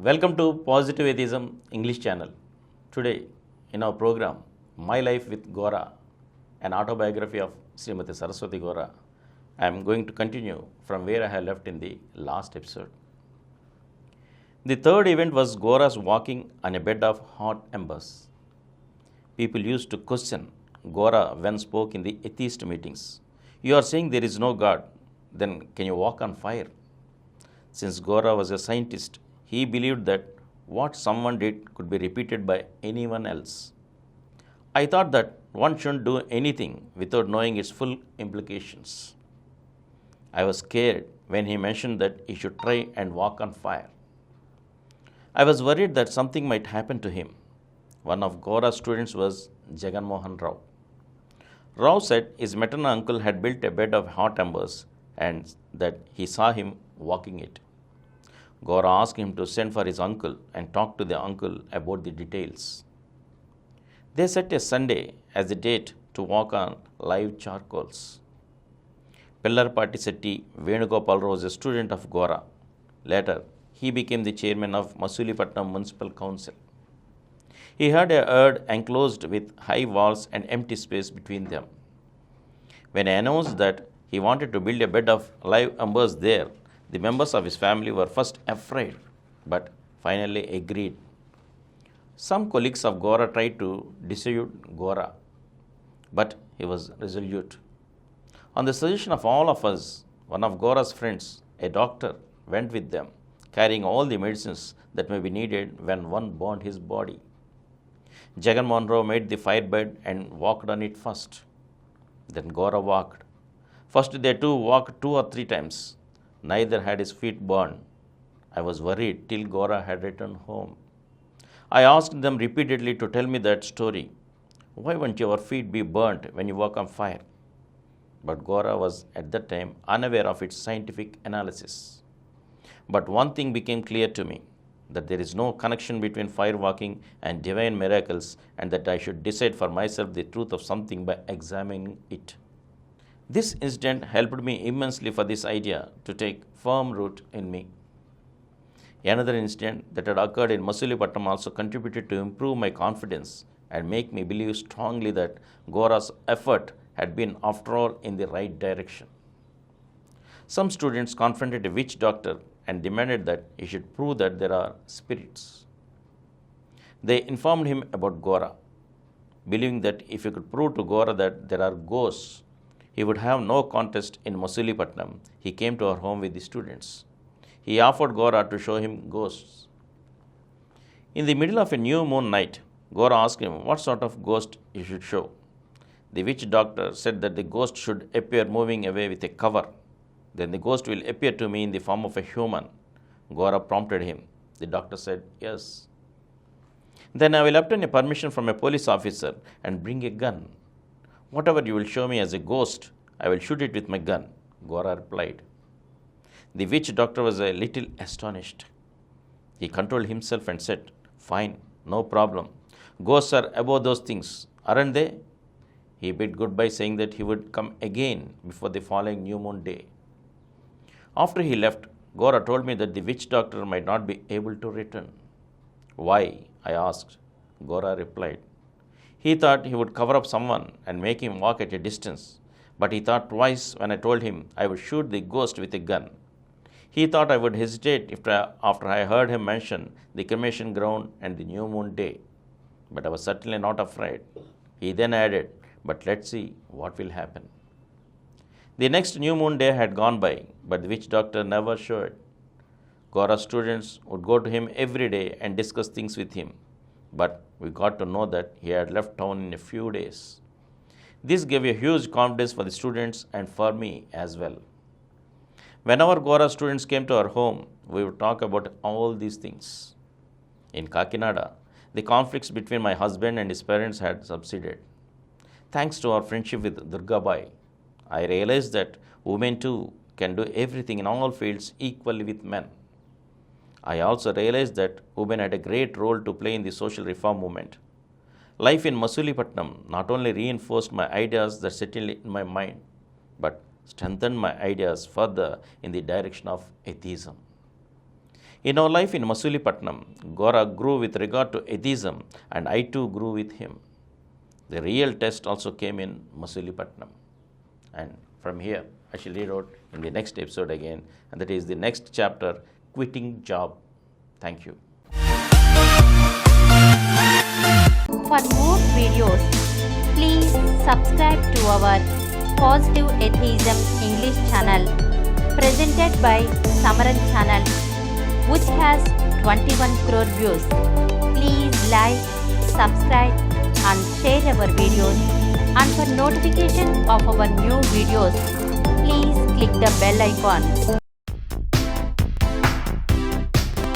Welcome to Positive Atheism English channel. Today, in our program, My Life with Gora, an autobiography of Srimati Saraswati Gora, I am going to continue from where I have left in the last episode. The third event was Gora's walking on a bed of hot embers. People used to question Gora when spoke in the atheist meetings. You are saying there is no God, then can you walk on fire? Since Gora was a scientist, he believed that what someone did could be repeated by anyone else. I thought that one shouldn't do anything without knowing its full implications. I was scared when he mentioned that he should try and walk on fire. I was worried that something might happen to him. One of Gora's students was Jagan Mohan Rao. Rao said his maternal uncle had built a bed of hot embers and that he saw him walking it. Gora asked him to send for his uncle and talk to the uncle about the details. They set a Sunday as the date to walk on live charcoals. Pillarpati Setti Venugopal was a student of Gora. Later, he became the chairman of Masulipatnam Municipal Council. He had a yard enclosed with high walls and empty space between them. When I announced that he wanted to build a bed of live embers there, the members of his family were first afraid, but finally agreed. Some colleagues of Gora tried to dissuade Gora, but he was resolute. On the suggestion of all of us, one of Gora's friends, a doctor, went with them, carrying all the medicines that may be needed when one burned his body. Jagan Mohan Rao made the firebed and walked on it first. Then Gora walked. First they two walked 2 or 3 times. Neither had his feet burned. I was worried till Gora had returned home. I asked them repeatedly to tell me that story. Why won't your feet be burnt when you walk on fire? But Gora was at that time unaware of its scientific analysis. But one thing became clear to me, that there is no connection between fire walking and divine miracles, and that I should decide for myself the truth of something by examining it. This incident helped me immensely for this idea to take firm root in me. Another incident that had occurred in Masulipatnam also contributed to improve my confidence and make me believe strongly that Gora's effort had been, after all, in the right direction. Some students confronted a witch doctor and demanded that he should prove that there are spirits. They informed him about Gora, believing that if he could prove to Gora that there are ghosts, he would have no contest in Masulipatnam. He came to our home with the students. He offered Gora to show him ghosts. In the middle of a new moon night, Gora asked him what sort of ghost he should show. The witch doctor said that the ghost should appear moving away with a cover. Then the ghost will appear to me in the form of a human. Gora prompted him. The doctor said, yes. Then I will obtain a permission from a police officer and bring a gun. Whatever you will show me as a ghost, I will shoot it with my gun, Gora replied. The witch doctor was a little astonished. He controlled himself and said, fine, no problem. Ghosts are above those things, aren't they? He bid goodbye, saying that he would come again before the following new moon day. After he left, Gora told me that the witch doctor might not be able to return. Why? I asked. Gora replied. He thought he would cover up someone and make him walk at a distance, but he thought twice when I told him I would shoot the ghost with a gun. He thought I would hesitate after I heard him mention the cremation ground and the new moon day, but I was certainly not afraid. He then added, but let's see what will happen. The next new moon day had gone by, but the witch doctor never showed. Gora's students would go to him every day and discuss things with him, but we got to know that he had left town in a few days. This gave a huge confidence for the students and for me as well. Whenever Gora students came to our home, we would talk about all these things. In Kakinada, the conflicts between my husband and his parents had subsided. Thanks to our friendship with Durga Bai, I realized that women too can do everything in all fields equally with men. I also realized that women had a great role to play in the social reform movement. Life in Masulipatnam not only reinforced my ideas that settled in my mind, but strengthened my ideas further in the direction of atheism. In our life in Masulipatnam, Gora grew with regard to atheism, and I too grew with him. The real test also came in Masulipatnam. And from here, I shall read out in the next episode again, and that is the next chapter, Quitting Job. Thank you. For more videos, please subscribe to our Positive Atheism English channel presented by Samaran channel, which has 21 crore views. Please like, subscribe and share our videos, and for notification of our new videos, please click the bell icon.